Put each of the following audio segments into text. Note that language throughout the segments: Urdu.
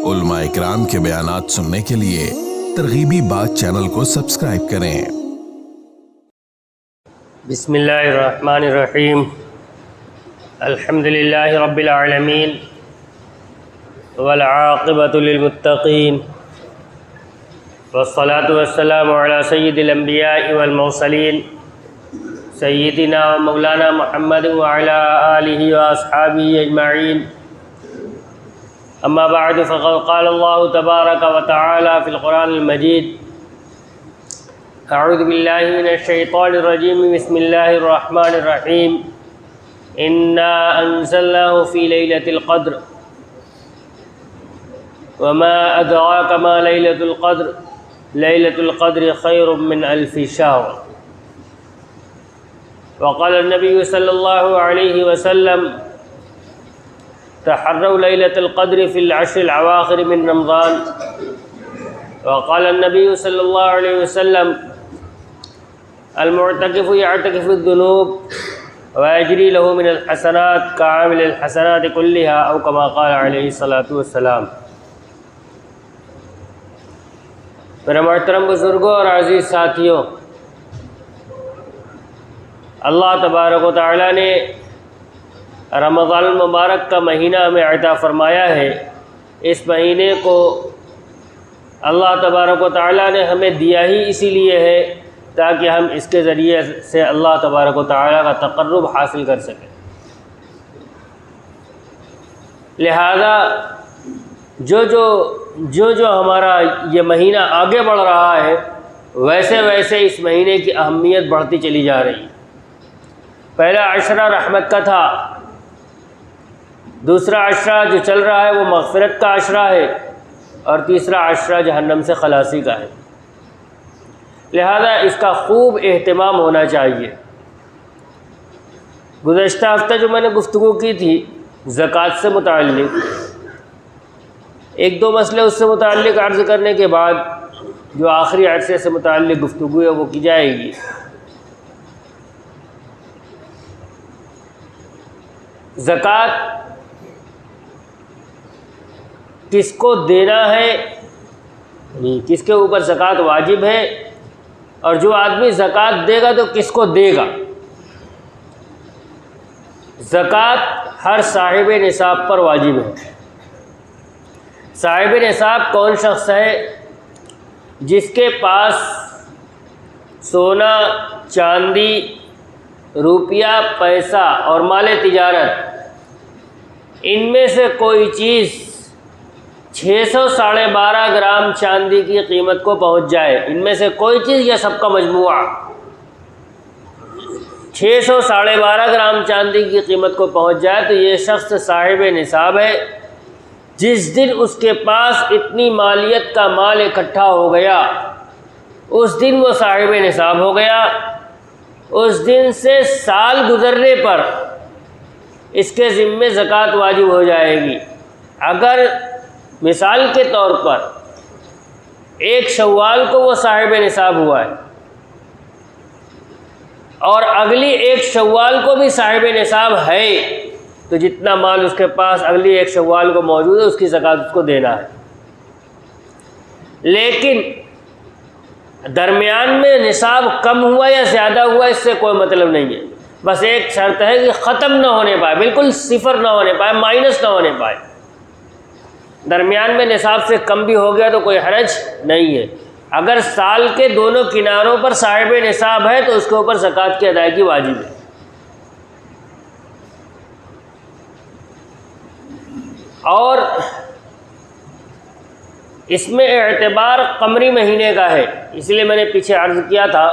علماء اکرام کے بیانات سننے کے لیے ترغیبی بات چینل کو سبسکرائب کریں۔ بسم اللہ الرحمن الرحیم، الحمد للہ رب العالمین والعاقبۃ للمتقین والصلاة والسلام علی سید الانبیاء والمرسلین سیدنا و مولانا محمد وعلی آلہ واصحابہ اجمعین، اما بعد فقد قال اللہ تبارک و تعالی فی القرآن المجید: اعوذ باللہ من الشیطان الرجیم، بسم اللہ الرحمن الرحیم، انا انزلناہ فی لیلۃ القدر وما ادراک ما لیلۃ القدر لیلۃ القدر خیر من الف شہر۔ وقال النبی صلی اللہ علیہ وسلم: تحروا لیلۃ القدر فی العشر الاواخر من رمضان۔ وقال النبی صلی اللہ علیہ وسلم: المعتکف یعتکف الذنوب ویجری له من الحسنات کعامل الحسنات كلها، او کما قال علیہ الصلاۃ والسلام۔ میرے محترم بزرگوں اور عزیز ساتھیوں، اللہ تبارک و تعالیٰ نے رمضان المبارک کا مہینہ ہمیں عطا فرمایا ہے۔ اس مہینے کو اللہ تبارک و تعالیٰ نے ہمیں دیا ہی اسی لیے ہے تاکہ ہم اس کے ذریعے سے اللہ تبارک و تعالیٰ کا تقرب حاصل کر سکیں۔ لہذا جو ہمارا یہ مہینہ آگے بڑھ رہا ہے، ویسے ویسے اس مہینے کی اہمیت بڑھتی چلی جا رہی ہے۔ پہلا عشرہ رحمت کا تھا، دوسرا عشرہ جو چل رہا ہے وہ مغفرت کا عشرہ ہے، اور تیسرا عشرہ جہنم سے خلاصی کا ہے۔ لہذا اس کا خوب اہتمام ہونا چاہیے۔ گزشتہ ہفتہ جو میں نے گفتگو کی تھی زکوٰۃ سے متعلق، ایک دو مسئلے اس سے متعلق عرض کرنے کے بعد جو آخری عرصے سے متعلق گفتگو ہے وہ کی جائے گی۔ زکوٰۃ کس کو دینا ہے، کس کے اوپر زکوٰۃ واجب ہے، اور جو آدمی زکوٰۃ دے گا تو کس کو دے گا۔ زکوٰۃ ہر صاحب نصاب پر واجب ہے۔ صاحب نصاب کون شخص ہے؟ جس کے پاس سونا، چاندی، روپیہ، پیسہ اور مال تجارت، ان میں سے کوئی چیز 612.5 گرام چاندی کی قیمت کو پہنچ جائے، ان میں سے کوئی چیز یا سب کا مجموعہ 612.5 گرام چاندی کی قیمت کو پہنچ جائے تو یہ شخص صاحب نصاب ہے۔ جس دن اس کے پاس اتنی مالیت کا مال اکٹھا ہو گیا، اس دن وہ صاحب نصاب ہو گیا۔ اس دن سے سال گزرنے پر اس کے ذمے زکوٰۃ واجب ہو جائے گی۔ اگر مثال کے طور پر 1 شوال کو وہ صاحب نصاب ہوا ہے اور اگلی 1 شوال کو بھی صاحب نصاب ہے، تو جتنا مال اس کے پاس اگلی 1 شوال کو موجود ہے اس کی زکوٰۃ اس کو دینا ہے۔ لیکن درمیان میں نصاب کم ہوا یا زیادہ ہوا اس سے کوئی مطلب نہیں ہے، بس ایک شرط ہے کہ ختم نہ ہونے پائے، بالکل صفر نہ ہونے پائے، مائنس نہ ہونے پائے۔ درمیان میں نصاب سے کم بھی ہو گیا تو کوئی حرج نہیں ہے۔ اگر سال کے دونوں کناروں پر صاحب نصاب ہے تو اس کے اوپر زکوٰۃ کی ادائیگی واجب ہے۔ اور اس میں اعتبار قمری مہینے کا ہے، اس لیے میں نے پیچھے عرض کیا تھا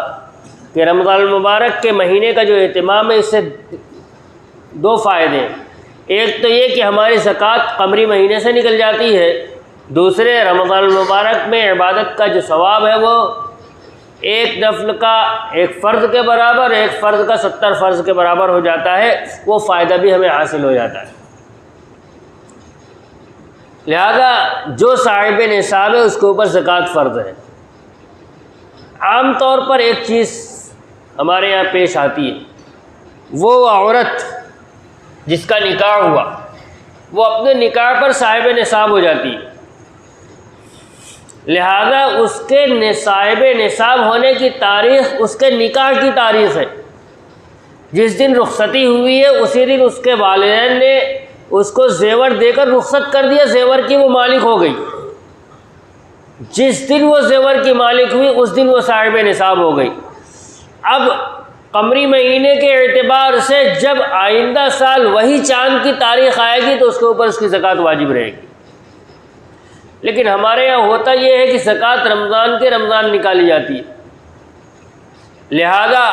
کہ رمضان المبارک کے مہینے کا جو اہتمام ہے اس سے 2 فائدے ہیں۔ ایک تو یہ کہ ہماری زکوٰۃ قمری مہینے سے نکل جاتی ہے، دوسرے رمضان المبارک میں عبادت کا جو ثواب ہے وہ ایک نفل کا 1 فرض کے برابر، 1 فرض کا 70 فرض کے برابر ہو جاتا ہے، وہ فائدہ بھی ہمیں حاصل ہو جاتا ہے۔ لہذا جو صاحب نصاب ہے اس کے اوپر زکوٰۃ فرض ہے۔ عام طور پر ایک چیز ہمارے یہاں پیش آتی ہے، وہ عورت جس کا نکاح ہوا وہ اپنے نکاح پر صاحب نصاب ہو جاتی ہے، لہذا اس کے صاحب نصاب ہونے کی تاریخ اس کے نکاح کی تاریخ ہے۔ جس دن رخصتی ہوئی ہے اسی دن اس کے والدین نے اس کو زیور دے کر رخصت کر دیا، زیور کی وہ مالک ہو گئی۔ جس دن وہ زیور کی مالک ہوئی اس دن وہ صاحب نصاب ہو گئی۔ اب قمری مہینے کے اعتبار سے جب آئندہ سال وہی چاند کی تاریخ آئے گی تو اس کے اوپر اس کی زکوٰۃ واجب رہے گی۔ لیکن ہمارے یہاں ہوتا یہ ہے کہ زکوٰۃ رمضان کے رمضان نکالی جاتی ہے، لہذا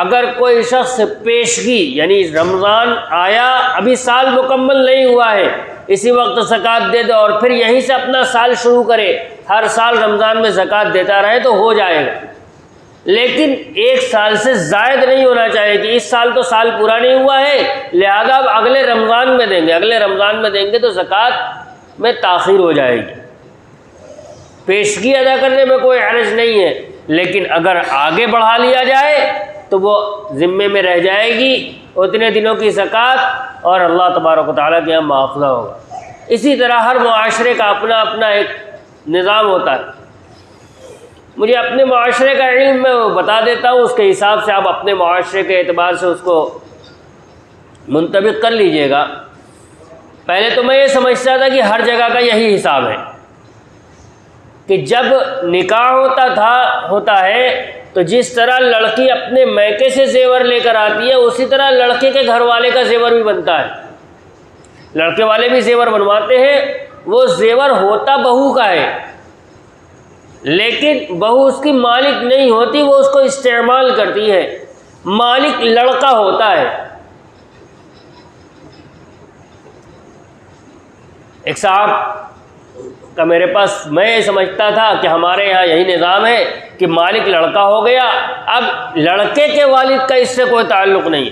اگر کوئی شخص پیشگی یعنی رمضان آیا ابھی سال مکمل نہیں ہوا ہے اسی وقت زکوٰۃ دے دے اور پھر یہیں سے اپنا سال شروع کرے، ہر سال رمضان میں زکوٰۃ دیتا رہے تو ہو جائے گا، لیکن ایک سال سے زائد نہیں ہونا چاہیے کہ اس سال تو سال پورا نہیں ہوا ہے لہذا اب اگلے رمضان میں دیں گے، اگلے رمضان میں دیں گے تو زکوٰۃ میں تاخیر ہو جائے گی۔ پیشگی ادا کرنے میں کوئی حرج نہیں ہے، لیکن اگر آگے بڑھا لیا جائے تو وہ ذمے میں رہ جائے گی اتنے دنوں کی زکوٰۃ اور اللہ تبارک و تعالیٰ کے یہاں مواخذہ ہوگا۔ اسی طرح ہر معاشرے کا اپنا اپنا ایک نظام ہوتا ہے۔ مجھے اپنے معاشرے کا علم میں بتا دیتا ہوں، اس کے حساب سے آپ اپنے معاشرے کے اعتبار سے اس کو منطبق کر لیجئے گا۔ پہلے تو میں یہ سمجھتا تھا کہ ہر جگہ کا یہی حساب ہے کہ جب نکاح ہوتا ہے تو جس طرح لڑکی اپنے میکے سے زیور لے کر آتی ہے اسی طرح لڑکے کے گھر والے کا زیور بھی بنتا ہے۔ لڑکے والے بھی زیور بنواتے ہیں، وہ زیور ہوتا بہو کا ہے لیکن بہو اس کی مالک نہیں ہوتی، وہ اس کو استعمال کرتی ہے، مالک لڑکا ہوتا ہے۔ ایک صاحب کا میرے پاس، میں یہ سمجھتا تھا کہ ہمارے یہاں یہی نظام ہے کہ مالک لڑکا ہو گیا، اب لڑکے کے والد کا اس سے کوئی تعلق نہیں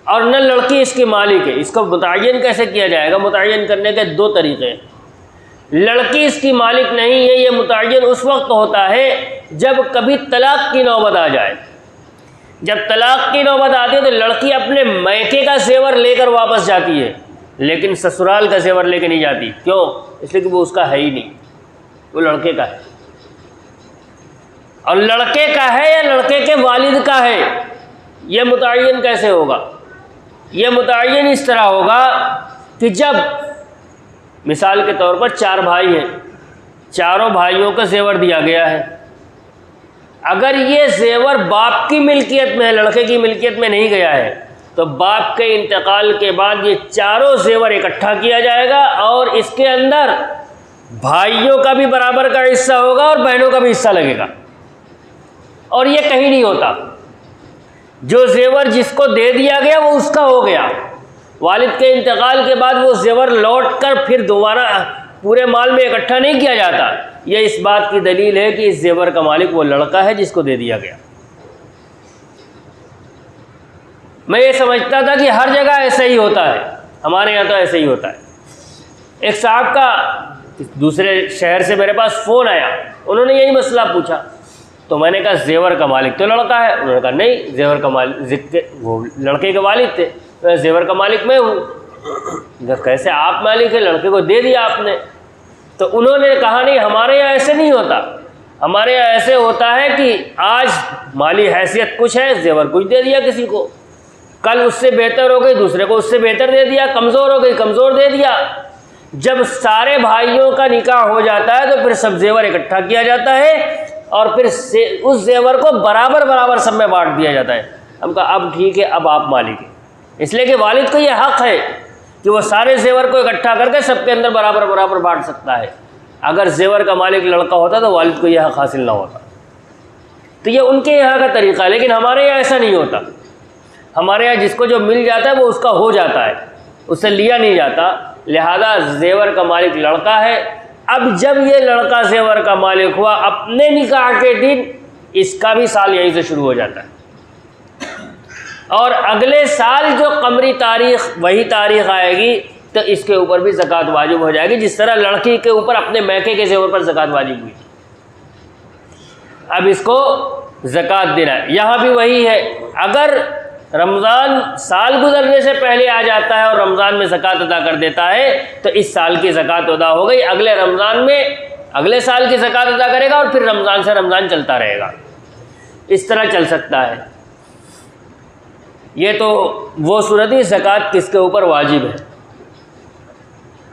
اور نہ لڑکی اس کی مالک ہے۔ اس کو متعین کیسے کیا جائے گا؟ متعین کرنے کے دو طریقے ہیں۔ لڑکی اس کی مالک نہیں ہے، یہ متعین اس وقت ہوتا ہے جب کبھی طلاق کی نوبت آ جائے۔ جب طلاق کی نوبت آتی ہے تو لڑکی اپنے میکے کا زیور لے کر واپس جاتی ہے لیکن سسرال کا زیور لے کے نہیں جاتی۔ کیوں؟ اس لیے کہ وہ اس کا ہے ہی نہیں، وہ لڑکے کا ہے۔ اور لڑکے کا ہے یا لڑکے کے والد کا ہے، یہ متعین کیسے ہوگا؟ یہ متعین اس طرح ہوگا کہ جب مثال کے طور پر 4 بھائی ہیں، چاروں بھائیوں کا زیور دیا گیا ہے، اگر یہ زیور باپ کی ملکیت میں ہے، لڑکے کی ملکیت میں نہیں گیا ہے، تو باپ کے انتقال کے بعد یہ چاروں زیور اکٹھا کیا جائے گا اور اس کے اندر بھائیوں کا بھی برابر کا حصہ ہوگا اور بہنوں کا بھی حصہ لگے گا، اور یہ کہیں نہیں ہوتا۔ جو زیور جس کو دے دیا گیا وہ اس کا ہو گیا، والد کے انتقال کے بعد وہ زیور لوٹ کر پھر دوبارہ پورے مال میں اکٹھا نہیں کیا جاتا۔ یہ اس بات کی دلیل ہے کہ اس زیور کا مالک وہ لڑکا ہے جس کو دے دیا گیا۔ میں یہ سمجھتا تھا کہ ہر جگہ ایسا ہی ہوتا ہے، ہمارے یہاں تو ایسا ہی ہوتا ہے۔ ایک صاحب کا دوسرے شہر سے میرے پاس فون آیا، انہوں نے یہی مسئلہ پوچھا تو میں نے کہا زیور کا مالک تو لڑکا ہے، انہوں نے کہا نہیں، زیور کا مالک وہ لڑکے کے والد تھے، زیور کا مالک میں ہوں۔ کیسے آپ مالک ہیں؟ لڑکے کو دے دیا آپ نے۔ تو انہوں نے کہا نہیں، ہمارے یہاں ایسے نہیں ہوتا، ہمارے یہاں ایسے ہوتا ہے کہ آج مالی حیثیت کچھ ہے، زیور کچھ دے دیا کسی کو، کل اس سے بہتر ہو گئی دوسرے کو اس سے بہتر دے دیا، کمزور ہو گئی کمزور دے دیا۔ جب سارے بھائیوں کا نکاح ہو جاتا ہے تو پھر سب زیور اکٹھا کیا جاتا ہے اور پھر اس زیور کو برابر برابر سب میں بانٹ دیا جاتا ہے۔ ہم کہا اب ٹھیک ہے، اب آپ مالک ہیں، اس لیے کہ والد کو یہ حق ہے کہ وہ سارے زیور کو اکٹھا کر کے سب کے اندر برابر برابر بانٹ سکتا ہے۔ اگر زیور کا مالک لڑکا ہوتا تو والد کو یہ حق حاصل نہ ہوتا۔ تو یہ ان کے یہاں کا طریقہ ہے، لیکن ہمارے یہاں ایسا نہیں ہوتا۔ ہمارے یہاں جس کو جو مل جاتا ہے وہ اس کا ہو جاتا ہے، اس سے لیا نہیں جاتا، لہذا زیور کا مالک لڑکا ہے۔ اب جب یہ لڑکا زیور کا مالک ہوا، اپنے نکاح کے دن اس کا بھی سال یہیں سے شروع ہو جاتا ہے، اور اگلے سال جو قمری تاریخ وہی تاریخ آئے گی تو اس کے اوپر بھی زکوٰۃ واجب ہو جائے گی، جس طرح لڑکی کے اوپر اپنے میکے کے زیور پر زکوٰۃ واجب ہوئی۔ اب اس کو زکوٰۃ دینا ہے۔ یہاں بھی وہی ہے، اگر رمضان سال گزرنے سے پہلے آ جاتا ہے اور رمضان میں زکوٰۃ ادا کر دیتا ہے تو اس سال کی زکوٰۃ ادا ہو گئی، اگلے رمضان میں اگلے سال کی زکوٰۃ ادا کرے گا اور پھر رمضان سے رمضان چلتا رہے گا، اس طرح چل سکتا ہے۔ یہ تو وہ صورت ہے زکوٰۃ کس کے اوپر واجب ہے۔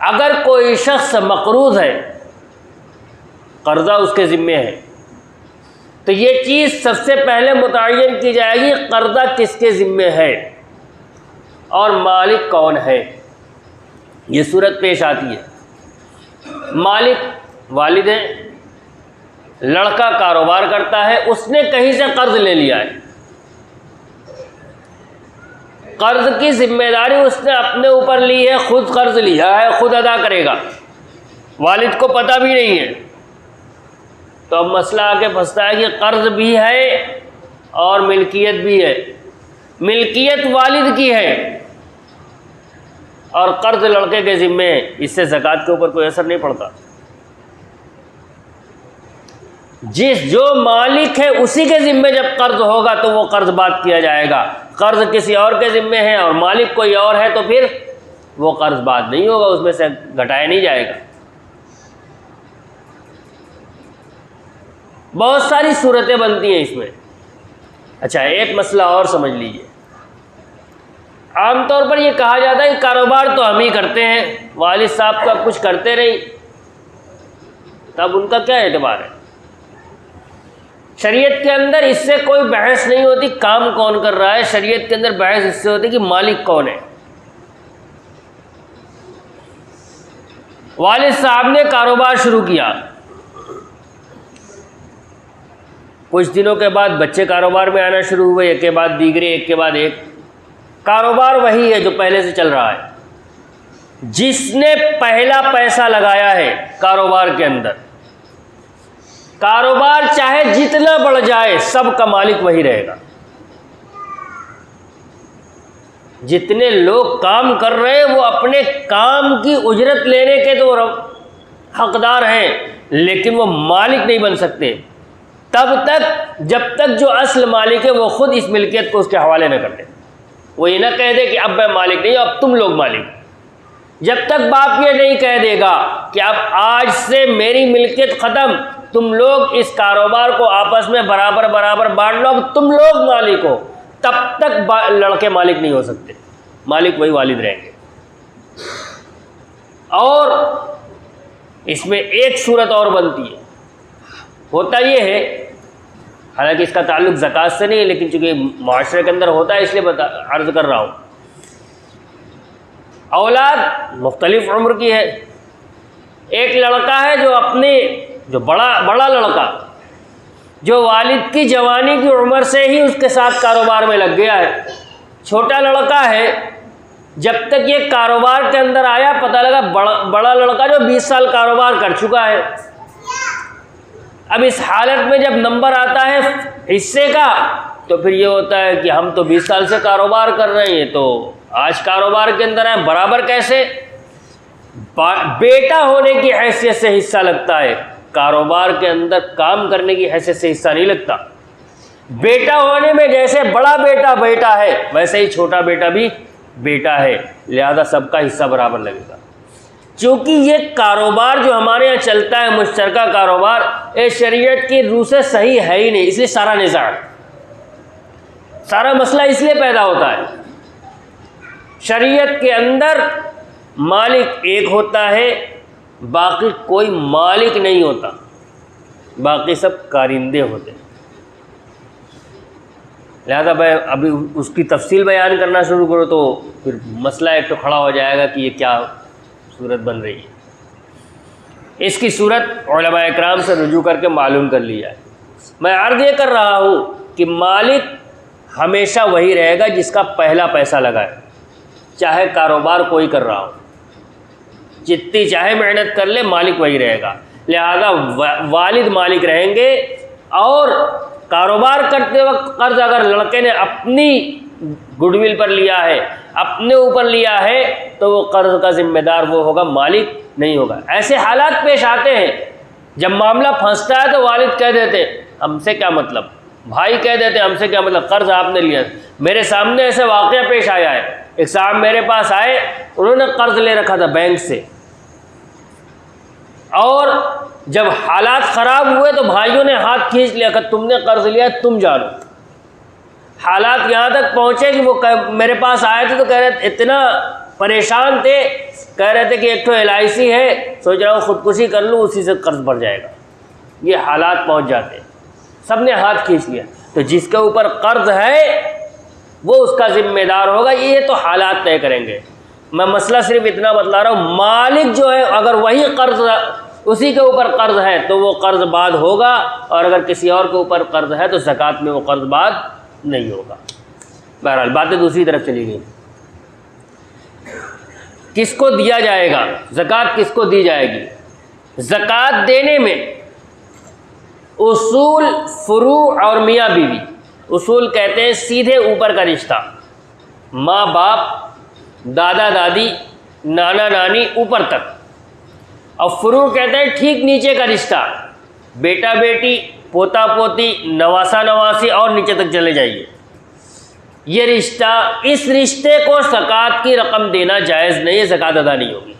اگر کوئی شخص مقروض ہے، قرضہ اس کے ذمے ہے، تو یہ چیز سب سے پہلے متعین کی جائے گی، قرضہ کس کے ذمے ہے اور مالک کون ہے۔ یہ صورت پیش آتی ہے، مالک والد ہے، لڑکا کاروبار کرتا ہے، اس نے کہیں سے قرض لے لیا ہے، قرض کی ذمہ داری اس نے اپنے اوپر لی ہے، خود قرض لیا ہے، خود ادا کرے گا، والد کو پتہ بھی نہیں ہے، تو اب مسئلہ آ کے پھنستا ہے کہ قرض بھی ہے اور ملکیت بھی ہے، ملکیت والد کی ہے اور قرض لڑکے کے ذمے ہے، اس سے زکوٰۃ کے اوپر کوئی اثر نہیں پڑتا۔ جو مالک ہے اسی کے ذمے جب قرض ہوگا تو وہ قرض بات کیا جائے گا، قرض کسی اور کے ذمے ہے اور مالک کوئی اور ہے تو پھر وہ قرض بات نہیں ہوگا، اس میں سے گھٹایا نہیں جائے گا۔ بہت ساری صورتیں بنتی ہیں اس میں۔ اچھا، ایک مسئلہ اور سمجھ لیجئے، عام طور پر یہ کہا جاتا ہے کہ کاروبار تو ہم ہی کرتے ہیں، والد صاحب کا کچھ کرتے نہیں، تب ان کا کیا اعتبار ہے؟ شریعت کے اندر اس سے کوئی بحث نہیں ہوتی کام کون کر رہا ہے، شریعت کے اندر بحث اس سے ہوتی کہ مالک کون ہے۔ والد صاحب نے کاروبار شروع کیا، کچھ دنوں کے بعد بچے کاروبار میں آنا شروع ہوئے، ایک کے بعد دیگرے، ایک کے بعد ایک، کاروبار وہی ہے جو پہلے سے چل رہا ہے۔ جس نے پہلا پیسہ لگایا ہے کاروبار کے اندر، کاروبار چاہے جتنا بڑھ جائے سب کا مالک وہی رہے گا۔ جتنے لوگ کام کر رہے ہیں وہ اپنے کام کی اجرت لینے کے تو حقدار ہیں، لیکن وہ مالک نہیں بن سکتے تب تک جب تک جو اصل مالک ہے وہ خود اس ملکیت کو اس کے حوالے نہ کر دے، وہ یہ نہ کہہ دے کہ اب میں مالک نہیں ہوں، اب تم لوگ مالک۔ جب تک باپ یہ نہیں کہہ دے گا کہ اب آج سے میری ملکیت ختم، تم لوگ اس کاروبار کو آپس میں برابر برابر بانٹ لو، اب تم لوگ مالک ہو، تب تک لڑکے مالک نہیں ہو سکتے، مالک وہی والد رہیں گے۔ اور اس میں ایک صورت اور بنتی ہے، ہوتا یہ ہے، حالانکہ اس کا تعلق زکوٰۃ سے نہیں ہے لیکن چونکہ معاشرے کے اندر ہوتا ہے اس لیے عرض کر رہا ہوں، اولاد مختلف عمر کی ہے، ایک لڑکا ہے جو بڑا لڑکا جو والد کی جوانی کی عمر سے ہی اس کے ساتھ کاروبار میں لگ گیا ہے، چھوٹا لڑکا ہے جب تک یہ کاروبار کے اندر آیا پتہ لگا بڑا لڑکا جو 20 سال کاروبار کر چکا ہے۔ اب اس حالت میں جب نمبر آتا ہے حصے کا تو پھر یہ ہوتا ہے کہ ہم تو 20 سال سے کاروبار کر رہے ہیں تو آج کاروبار کے اندر ہیں، برابر کیسے؟ بیٹا ہونے کی حیثیت سے حصہ لگتا ہے، کاروبار کے اندر کام کرنے کی حیثیت سے حصہ نہیں لگتا۔ بیٹا ہونے میں جیسے بڑا بیٹا بیٹا ہے ویسے ہی چھوٹا بیٹا بھی بیٹا ہے، لہذا سب کا حصہ برابر لگے گا۔ چونکہ یہ کاروبار جو ہمارے یہاں چلتا ہے مشترکہ کاروبار، شریعت کی روح سے صحیح ہے ہی نہیں، اس لیے سارا نزاع، سارا مسئلہ اس لیے پیدا ہوتا ہے۔ شریعت کے اندر مالک ایک ہوتا ہے، باقی کوئی مالک نہیں ہوتا، باقی سب کارندے ہوتے ہیں۔ لہذا میں ابھی اس کی تفصیل بیان کرنا شروع کرو تو پھر مسئلہ ایک تو کھڑا ہو جائے گا کہ یہ کیا صورت بن رہی ہے۔ اس کی صورت علماء اکرام سے رجوع کر کے معلوم کر لی جائے۔ میں عرض یہ کر رہا ہوں کہ مالک ہمیشہ وہی رہے گا جس کا پہلا پیسہ لگا ہے، چاہے کاروبار کوئی کر رہا ہو، جتنی چاہے محنت کر لے مالک وہی رہے گا۔ لہذا والد مالک رہیں گے، اور کاروبار کرتے وقت قرض اگر لڑکے نے اپنی گڈ ول پر لیا ہے، اپنے اوپر لیا ہے، تو وہ قرض کا ذمہ دار وہ ہوگا، مالک نہیں ہوگا۔ ایسے حالات پیش آتے ہیں جب معاملہ پھنستا ہے تو والد کہہ دیتے ہیں ہم سے کیا مطلب، بھائی کہہ دیتے ہم سے کیا مطلب، قرض آپ نے لیا. میرے سامنے ایسے واقعہ پیش آیا ہے، ایک صاحب میرے پاس آئے، انہوں نے قرض لے رکھا تھا بینک سے، اور جب حالات خراب ہوئے تو بھائیوں نے ہاتھ کھینچ لیا کہ تم نے قرض لیا تم جانو. حالات یہاں تک پہنچے کہ وہ میرے پاس آئے تھے تو کہہ رہے اتنا پریشان تھے، کہہ رہے تھے کہ ایک تو LIC ہے، سوچ رہا ہوں خودکشی کر لوں، اسی سے قرض بڑھ جائے گا. یہ حالات پہنچ جاتے ہیں، سب نے ہاتھ کھینچ لیا. تو جس کے اوپر قرض ہے وہ اس کا ذمہ دار ہوگا. یہ تو حالات طے کریں گے. میں مسئلہ صرف اتنا بتلا رہا ہوں، مالک جو ہے اگر وہی قرض اسی کے اوپر قرض ہے تو وہ قرض بعد ہوگا، اور اگر کسی اور کے اوپر قرض ہے تو زکوٰۃ میں وہ قرض بعد نہیں ہوگا. بہرحال باتیں دوسری طرف چلی گئی. کس کو دیا جائے گا زکوٰۃ، کس کو دی جائے گی؟ زکوٰۃ دینے میں اصول، فروع اور میاں بیوی. اصول کہتے ہیں سیدھے اوپر کا رشتہ، ماں باپ، دادا دادی، نانا نانی، اوپر تک. اور فروع کہتے ہیں ٹھیک نیچے کا رشتہ، بیٹا بیٹی، پوتا پوتی، نواسا نواسی، اور نیچے تک چلے جائیے. یہ رشتہ، اس رشتے کو زکوٰۃ کی رقم دینا جائز نہیں ہے، زکوٰۃ ادا نہیں ہوگی.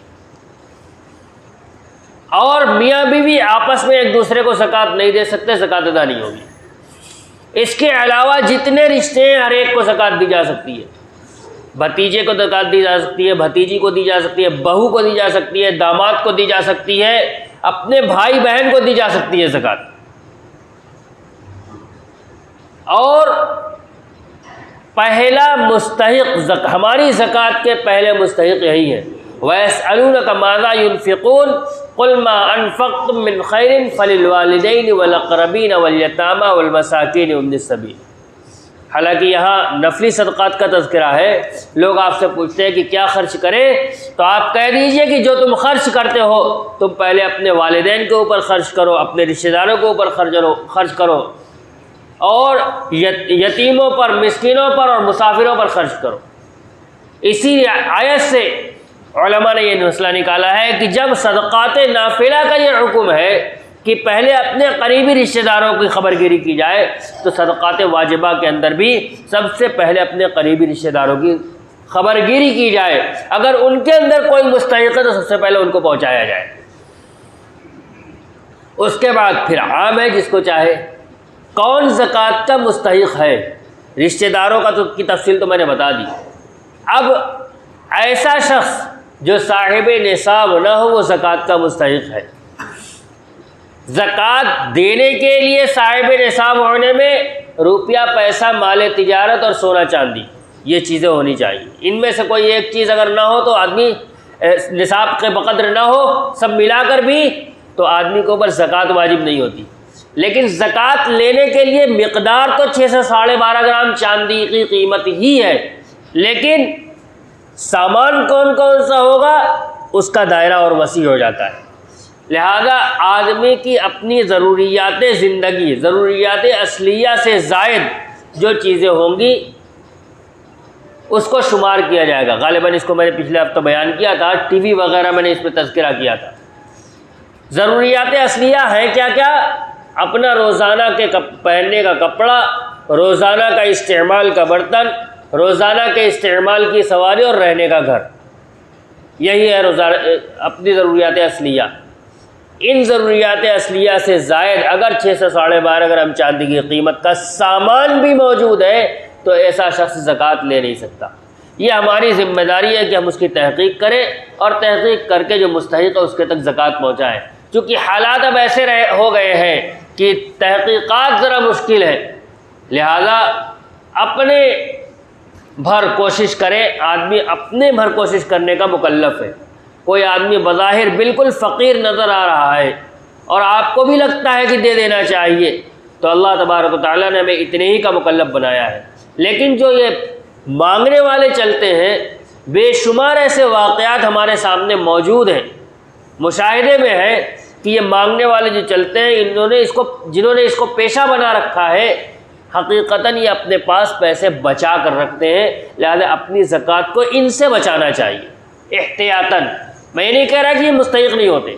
اور میاں بیوی آپس میں ایک دوسرے کو زکوٰۃ نہیں دے سکتے، زکوٰۃ ادا نہیں ہوگی. اس کے علاوہ جتنے رشتے ہیں ہر ایک کو زکوٰۃ دی جا سکتی ہے. بھتیجے کو زکوٰۃ دی جا سکتی ہے، بھتیجی کو دی جا سکتی ہے، بہو کو دی جا سکتی ہے، داماد کو دی جا سکتی ہے، اپنے بھائی بہن کو دی جا سکتی ہے زکوٰۃ. اور پہلا مستحق، ہماری زکوٰۃ کے پہلے مستحق یہی ہیں. وَيَسْأَلُونَكَ مَاذَا يُنْفِقُونَ قُلْ مَا أَنفَقْتُم مِّن خَيْرٍ فَلِلْوَالِدَيْنِ وَالْأَقْرَبِينَ وَالْيَتَامَى وَالْمَسَاكِينِ وَابْنِ السَّبِيلِ. حالانکہ یہاں نفلی صدقات کا تذکرہ ہے. لوگ آپ سے پوچھتے ہیں کہ کیا خرچ کریں، تو آپ کہہ دیجئے کہ جو تم خرچ کرتے ہو تم پہلے اپنے والدین کے اوپر خرچ کرو، اپنے رشتہ داروں کے اوپر خرچ کرو، اور یتیموں پر، مسکینوں پر اور مسافروں پر خرچ کرو. اسی آیت سے علماء نے یہ مسئلہ نکالا ہے کہ جب صدقات نافلہ کا یہ حکم ہے کہ پہلے اپنے قریبی رشتہ داروں کی خبر گیری کی جائے، تو صدقات واجبہ کے اندر بھی سب سے پہلے اپنے قریبی رشتہ داروں کی خبر گیری کی جائے. اگر ان کے اندر کوئی مستحق ہے تو سب سے پہلے ان کو پہنچایا جائے. اس کے بعد پھر عام ہے جس کو چاہے. کون زکوٰۃ کا مستحق ہے؟ رشتہ داروں کا کی تفصیل تو میں نے بتا دی. اب ایسا شخص جو صاحب نصاب نہ ہو وہ زکوٰۃ کا مستحق ہے. زکوٰۃ دینے کے لیے صاحب نصاب ہونے میں روپیہ، پیسہ، مال تجارت اور سونا چاندی، یہ چیزیں ہونی چاہیے. ان میں سے کوئی ایک چیز اگر نہ ہو تو آدمی نصاب کے بقدر نہ ہو، سب ملا کر بھی تو آدمی کے اوپر زکوٰۃ واجب نہیں ہوتی. لیکن زکوٰۃ لینے کے لیے مقدار تو 6 سے 12.5 گرام چاندی کی قیمت ہی ہے، لیکن سامان کون کون سا ہوگا اس کا دائرہ اور وسیع ہو جاتا ہے. لہذا آدمی کی اپنی ضروریات زندگی، ضروریات اصلیہ سے زائد جو چیزیں ہوں گی اس کو شمار کیا جائے گا. غالباً اس کو میں نے پچھلے ہفتہ بیان کیا تھا، ٹی وی وغیرہ میں نے اس پہ تذکرہ کیا تھا. ضروریات اصلیہ ہیں کیا کیا؟ اپنا روزانہ کے پہننے کا کپڑا، روزانہ کا استعمال کا برتن، روزانہ کے استعمال کی سواری اور رہنے کا گھر. یہی ہے روزانہ اپنی ضروریات اصلیہ. ان ضروریات اصلیہ سے زائد اگر 6 سے 12.5 گرام چاندی کی قیمت کا سامان بھی موجود ہے تو ایسا شخص زکوٰۃ لے نہیں سکتا. یہ ہماری ذمہ داری ہے کہ ہم اس کی تحقیق کریں اور تحقیق کر کے جو مستحق ہے اس کے تک زکوٰۃ پہنچائیں. چونکہ حالات اب ایسے ہو گئے ہیں کہ تحقیقات ذرا مشکل ہے، لہذا اپنے بھر کوشش کریں. آدمی اپنے بھر کوشش کرنے کا مکلف ہے. کوئی آدمی بظاہر بالکل فقیر نظر آ رہا ہے اور آپ کو بھی لگتا ہے کہ دے دینا چاہیے، تو اللہ تبارک و تعالیٰ نے ہمیں اتنے ہی کا مکلف بنایا ہے. لیکن جو یہ مانگنے والے چلتے ہیں، بے شمار ایسے واقعات ہمارے سامنے موجود ہیں، مشاہدے میں ہے کہ یہ مانگنے والے جو چلتے ہیں جنہوں نے اس کو پیشہ بنا رکھا ہے، حقیقتاً یہ اپنے پاس پیسے بچا کر رکھتے ہیں. لہذا اپنی زکوٰۃ کو ان سے بچانا چاہیے احتیاطاً. میں یہ نہیں کہہ رہا کہ یہ مستحق نہیں ہوتے،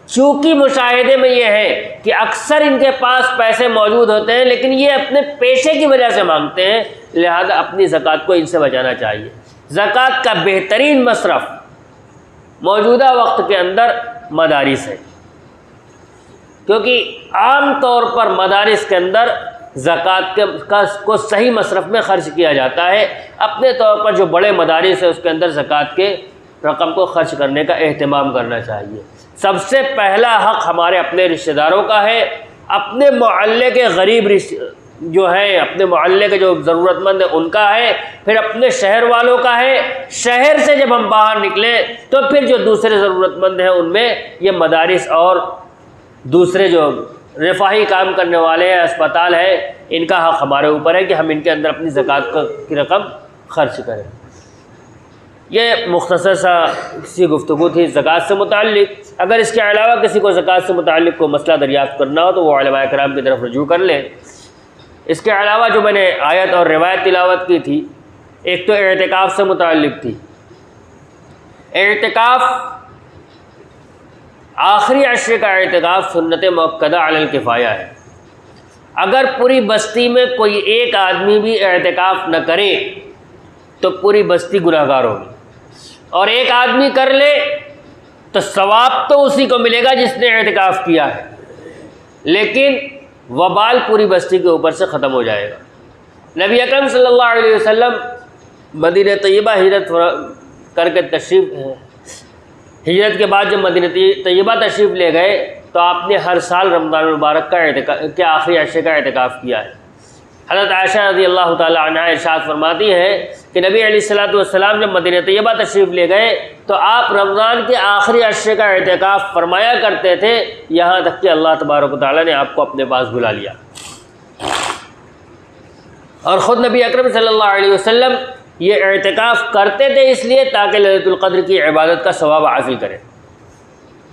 چونکہ مشاہدے میں یہ ہے کہ اکثر ان کے پاس پیسے موجود ہوتے ہیں لیکن یہ اپنے پیشے کی وجہ سے مانگتے ہیں، لہذا اپنی زکوٰۃ کو ان سے بچانا چاہیے۔ زکوٰۃ کا بہترین مصرف موجودہ وقت کے اندر مدارس ہے، کیونکہ عام طور پر مدارس کے اندر زکوٰۃ کو صحیح مصرف میں خرچ کیا جاتا ہے۔ اپنے طور پر جو بڑے مدارس ہیں اس کے اندر زکوٰۃ کے رقم کو خرچ کرنے کا اہتمام کرنا چاہیے۔ سب سے پہلا حق ہمارے اپنے رشتہ داروں کا ہے، اپنے محلے کے غریب جو ہیں، اپنے محلے کے جو ضرورت مند ہیں ان کا ہے، پھر اپنے شہر والوں کا ہے۔ شہر سے جب ہم باہر نکلیں تو پھر جو دوسرے ضرورت مند ہیں ان میں یہ مدارس اور دوسرے جو رفاہی کام کرنے والے ہیں، اسپتال ہے، ان کا حق ہمارے اوپر ہے کہ ہم ان کے اندر اپنی زکوٰۃ کی رقم خرچ کریں۔ یہ مختصر سا سی گفتگو تھی زکوٰۃ سے متعلق۔ اگر اس کے علاوہ کسی کو زکوٰۃ سے متعلق کوئی مسئلہ دریافت کرنا ہو تو وہ علماء کرام کی طرف رجوع کر لیں۔ اس کے علاوہ جو میں نے آیت اور روایت تلاوت کی تھی، ایک تو اعتکاف سے متعلق تھی۔ اعتکاف آخری عشرے کا اعتکاف سنت مؤکدہ علی الکفایہ ہے۔ اگر پوری بستی میں کوئی ایک آدمی بھی اعتکاف نہ کرے تو پوری بستی گناہ گار ہوگی، اور ایک آدمی کر لے تو ثواب تو اسی کو ملے گا جس نے اعتکاف کیا ہے، لیکن وبال پوری بستی کے اوپر سے ختم ہو جائے گا۔ نبی اکرم صلی اللہ علیہ وسلم مدینہ طیبہ ہجرت کر کے ہجرت کے بعد جب مدینہ طیبہ تشریف لے گئے تو آپ نے ہر سال رمضان المبارک کے آخری عشرے کا اعتکاف کیا ہے۔ حضرت عائشہ رضی اللہ تعالی عنہا ارشاد فرماتی ہے کہ نبی علیہ الصلوۃ والسلام جب مدینہ طیبہ تشریف لے گئے تو آپ رمضان کے آخری عشرے کا اعتکاف فرمایا کرتے تھے، یہاں تک کہ اللہ تبارک و تعالیٰ نے آپ کو اپنے پاس بلا لیا۔ اور خود نبی اکرم صلی اللہ علیہ وسلم یہ اعتکاف کرتے تھے اس لیے تاکہ لیلۃ القدر کی عبادت کا ثواب حاصل کریں۔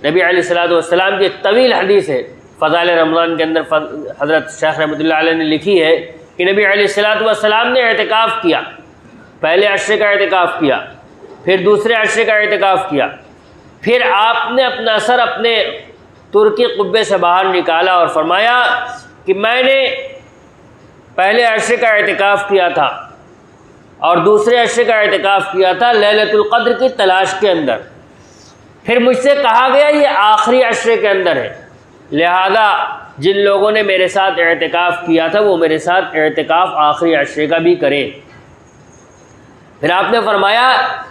نبی علیہ الصلوۃ والسلام کی ایک طویل حدیث ہے فضائل رمضان کے اندر، حضرت شیخ رحمۃ اللہ علیہ نے لکھی ہے کہ نبی علیہ الصلوۃ والسلام نے اعتکاف کیا، پہلے عشرے کا اعتکاف کیا، پھر دوسرے عشرے کا اعتکاف کیا، پھر آپ نے اپنا سر اپنے ترکی قبے سے باہر نکالا اور فرمایا کہ میں نے پہلے عشرے کا اعتکاف کیا تھا اور دوسرے عشرے کا اعتکاف کیا تھا لیلۃ القدر کی تلاش کے اندر، پھر مجھ سے کہا گیا یہ آخری عشرے کے اندر ہے، لہذا جن لوگوں نے میرے ساتھ اعتکاف کیا تھا وہ میرے ساتھ اعتکاف آخری عشرے کا بھی کریں۔ پھر آپ نے فرمایا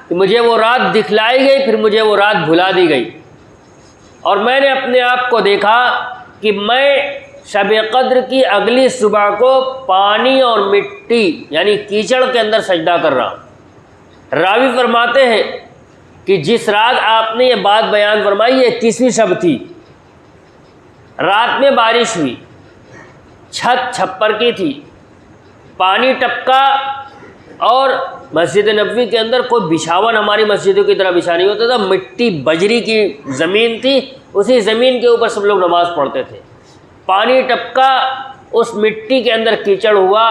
کہ مجھے وہ رات دکھلائی گئی، پھر مجھے وہ رات بھلا دی گئی، اور میں نے اپنے آپ کو دیکھا کہ میں شب قدر کی اگلی صبح کو پانی اور مٹی یعنی کیچڑ کے اندر سجدہ کر رہا ہوں۔ راوی فرماتے ہیں کہ جس رات آپ نے یہ بات بیان فرمائی یہ 21ویں شب تھی، رات میں بارش ہوئی، چھت چھپر کی تھی، پانی ٹپکا، اور مسجد نبوی کے اندر کوئی بچھاون ہماری مسجدوں کی طرح بچھا نہیں ہوتا تھا، مٹی بجری کی زمین تھی، اسی زمین کے اوپر سب لوگ نماز پڑھتے تھے۔ پانی ٹپکا، اس مٹی کے اندر کیچڑ ہوا۔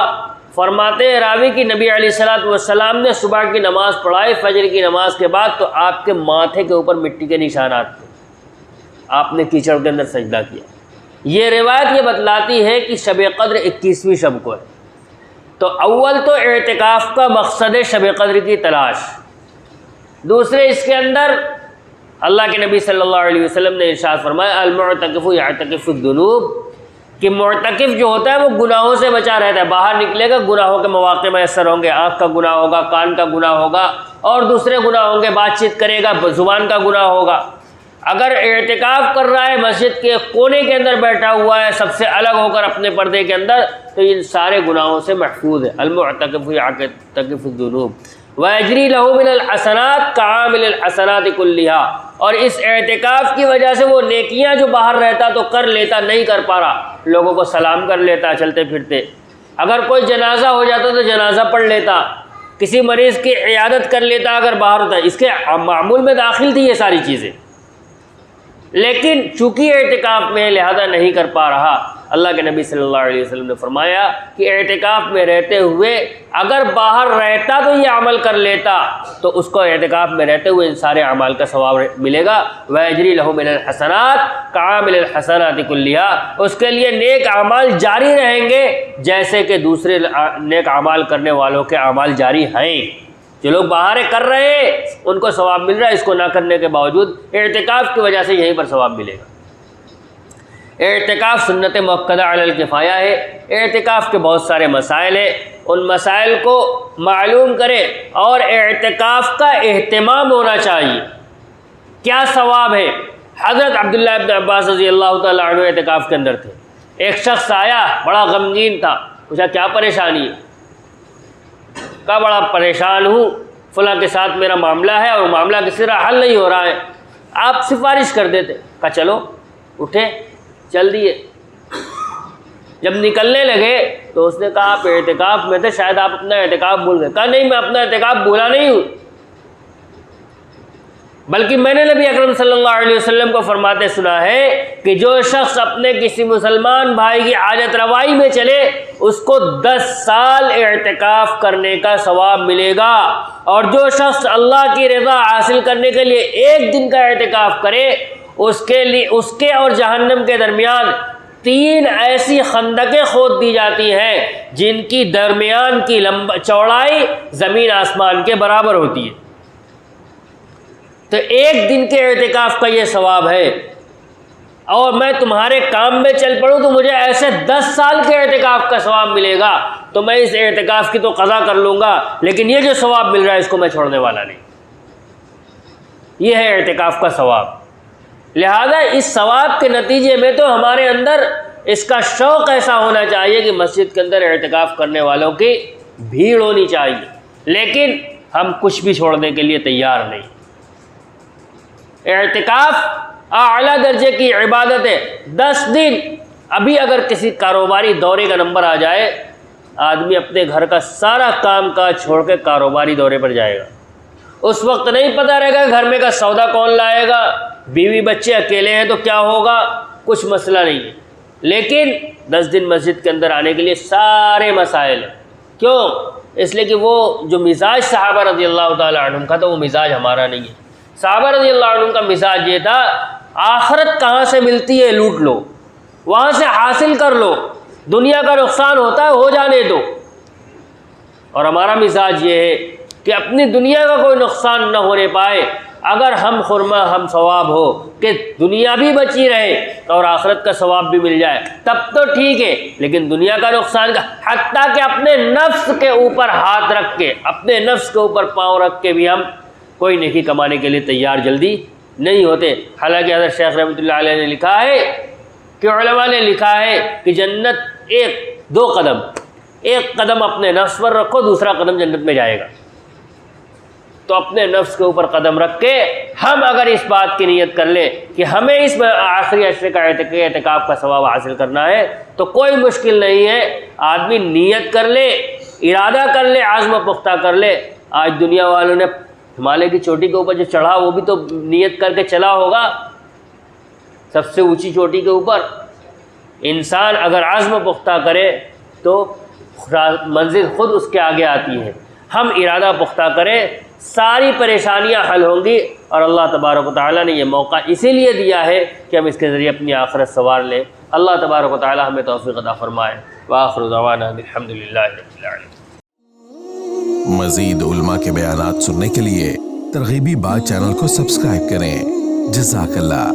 فرماتے ہیں راوی کی نبی علیہ الصلوۃ والسلام نے صبح کی نماز پڑھائی فجر کی نماز کے بعد تو آپ کے ماتھے کے اوپر مٹی کے نشانات تھے، آپ نے کیچڑ کے اندر سجدہ کیا۔ یہ روایت یہ بتلاتی ہے کہ شب قدر 21ویں شب کو ہے۔ تو اول تو اعتکاف کا مقصد ہے شب قدر کی تلاش، دوسرے اس کے اندر اللہ کے نبی صلی اللہ علیہ وسلم نے ارشاد فرمایا المعتکف یعتکف الذنوب، کہ معتکف جو ہوتا ہے وہ گناہوں سے بچا رہتا ہے، باہر نکلے گا گناہوں کے مواقع میسر ہوں گے، آنکھ کا گناہ ہوگا، کان کا گناہ ہوگا اور دوسرے گناہ ہوں گے، بات چیت کرے گا، زبان کا گناہ ہوگا۔ اگر اعتکاف کر رہا ہے مسجد کے کونے کے اندر بیٹھا ہوا ہے سب سے الگ ہو کر اپنے پردے کے اندر، تو ان سارے گناہوں سے محفوظ ہے۔ المعتکف یعتکف الذنوب وَيَجْرِي لَهُ مِنَ الْحَسَنَاتِ كَعَامِلِ الْحَسَنَاتِ كُلِّهَا، اور اس اعتکاف کی وجہ سے وہ نیکیاں جو باہر رہتا تو کر لیتا، نہیں کر پا رہا، لوگوں کو سلام کر لیتا چلتے پھرتے، اگر کوئی جنازہ ہو جاتا تو جنازہ پڑھ لیتا، کسی مریض کی عیادت کر لیتا اگر باہر ہوتا، اس کے معمول میں داخل تھی یہ ساری چیزیں، لیکن چونکہ اعتکاف میں لہذا نہیں کر پا رہا۔ اللہ کے نبی صلی اللہ علیہ وسلم نے فرمایا کہ اعتکاف میں رہتے ہوئے اگر باہر رہتا تو یہ عمل کر لیتا تو اس کو اعتکاف میں رہتے ہوئے ان سارے اعمال کا ثواب ملے گا. وَيَجْرِي لَهُ مِنَ الْحَسَنَاتِ كَعَامِلِ الْحَسَنَاتِ كُلِّهَا, اس کے لیے نیک اعمال جاری رہیں گے جیسے کہ دوسرے نیک اعمال کرنے والوں کے اعمال جاری ہیں. جو لوگ باہر کر رہے ہیں ان کو ثواب مل رہا ہے, اس کو نہ کرنے کے باوجود اعتکاف کی وجہ سے یہیں پر ثواب ملے گا. اعتکاف سنت مؤکدہ علی الکفایہ ہے. اعتکاف کے بہت سارے مسائل ہیں, ان مسائل کو معلوم کریں اور اعتکاف کا اہتمام ہونا چاہیے. کیا ثواب ہے؟ حضرت عبداللہ ابن عباس رضی اللہ تعالیٰ عنہ اعتکاف کے اندر تھے. ایک شخص آیا, بڑا غمگین تھا, پوچھا کیا پریشانی ہے؟ کہا بڑا پریشان ہوں, فلاں کے ساتھ میرا معاملہ ہے اور معاملہ کسی طرح حل نہیں ہو رہا ہے, آپ سفارش کر دیتے. کہا چلو, اٹھے چل دیے. جب نکلنے لگے تو اس نے کہا آپ اعتکاف میں تھے, شاید آپ اپنا اعتکاف بھول گئے. کہا نہیں, میں اپنا اعتکاف بھولا نہیں ہوں, بلکہ میں نے نبی اکرم صلی اللہ علیہ وسلم کو فرماتے سنا ہے کہ جو شخص اپنے کسی مسلمان بھائی کی حاجت روائی میں چلے اس کو 10 سال اعتکاف کرنے کا ثواب ملے گا, اور جو شخص اللہ کی رضا حاصل کرنے کے لیے 1 دن کا اعتکاف کرے اس کے اور جہنم کے درمیان 3 ایسی خندقیں کھود دی جاتی ہیں جن کی درمیان کی چوڑائی زمین آسمان کے برابر ہوتی ہے. تو 1 دن کے اعتکاف کا یہ ثواب ہے, اور میں تمہارے کام میں چل پڑوں تو مجھے ایسے 10 سال کے اعتکاف کا ثواب ملے گا, تو میں اس اعتکاف کی تو قضا کر لوں گا, لیکن یہ جو ثواب مل رہا ہے اس کو میں چھوڑنے والا نہیں. یہ ہے اعتکاف کا ثواب. لہذا اس ثواب کے نتیجے میں تو ہمارے اندر اس کا شوق ایسا ہونا چاہیے کہ مسجد کے اندر اعتکاف کرنے والوں کی بھیڑ ہونی چاہیے, لیکن ہم کچھ بھی چھوڑنے کے لیے تیار نہیں. اعتکاف اعلیٰ درجے کی عبادت ہے. 10 دن, ابھی اگر کسی کاروباری دورے کا نمبر آ جائے, آدمی اپنے گھر کا سارا کام کاج چھوڑ کے کاروباری دورے پر جائے گا. اس وقت نہیں پتہ رہے گا گھر میں کا سودا کون لائے گا, بیوی بچے اکیلے ہیں تو کیا ہوگا, کچھ مسئلہ نہیں ہے. لیکن 10 دن مسجد کے اندر آنے کے لیے سارے مسائل ہیں. کیوں؟ اس لیے کہ وہ جو مزاج صحابہ رضی اللہ تعالیٰ عنہم کا تھا وہ مزاج ہمارا نہیں ہے. صحابہ رضی اللہ عنہم کا مزاج یہ تھا, آخرت کہاں سے ملتی ہے لوٹ لو, وہاں سے حاصل کر لو, دنیا کا نقصان ہوتا ہے ہو جانے دو. اور ہمارا مزاج یہ ہے کہ اپنی دنیا کا کوئی نقصان نہ ہونے پائے, اگر ہم خرما ہم ثواب ہو کہ دنیا بھی بچی رہے اور آخرت کا ثواب بھی مل جائے تب تو ٹھیک ہے, لیکن دنیا کا نقصان کا, حتیٰ کہ اپنے نفس کے اوپر ہاتھ رکھ کے, اپنے نفس کے اوپر پاؤں رکھ کے بھی ہم کوئی نیکی کمانے کے لیے تیار جلدی نہیں ہوتے. حالانکہ حضرت شیخ رحمۃ اللہ علیہ نے لکھا ہے کہ علماء نے لکھا ہے کہ جنت 2 قدم, ایک قدم اپنے نفس پر رکھو, دوسرا قدم جنت میں جائے گا. تو اپنے نفس کے اوپر قدم رکھ کے ہم اگر اس بات کی نیت کر لیں کہ ہمیں اس آخری عشرے کا اعتکاف کا ثواب حاصل کرنا ہے تو کوئی مشکل نہیں ہے. آدمی نیت کر لے, ارادہ کر لے, عزم پختہ کر لے. آج دنیا والوں نے ہمالیہ کی چوٹی کے اوپر جو چڑھا وہ بھی تو نیت کر کے چلا ہوگا, سب سے اونچی چوٹی کے اوپر. انسان اگر عزم پختہ کرے تو منزل خود اس کے آگے آتی ہے. ہم ارادہ پختہ کریں, ساری پریشانیاں حل ہوں گی, اور اللہ تبارک و تعالیٰ نے یہ موقع اسی لیے دیا ہے کہ ہم اس کے ذریعے اپنی آخرت سنوار لیں. اللہ تبارک و تعالیٰ ہمیں توفیق عطا فرمائے. وآخر دعوانا الحمدللہ رب العالمین. مزید علماء کے بیانات سننے کے لیے ترغیبی بات چینل کو سبسکرائب کریں. جزاک اللہ.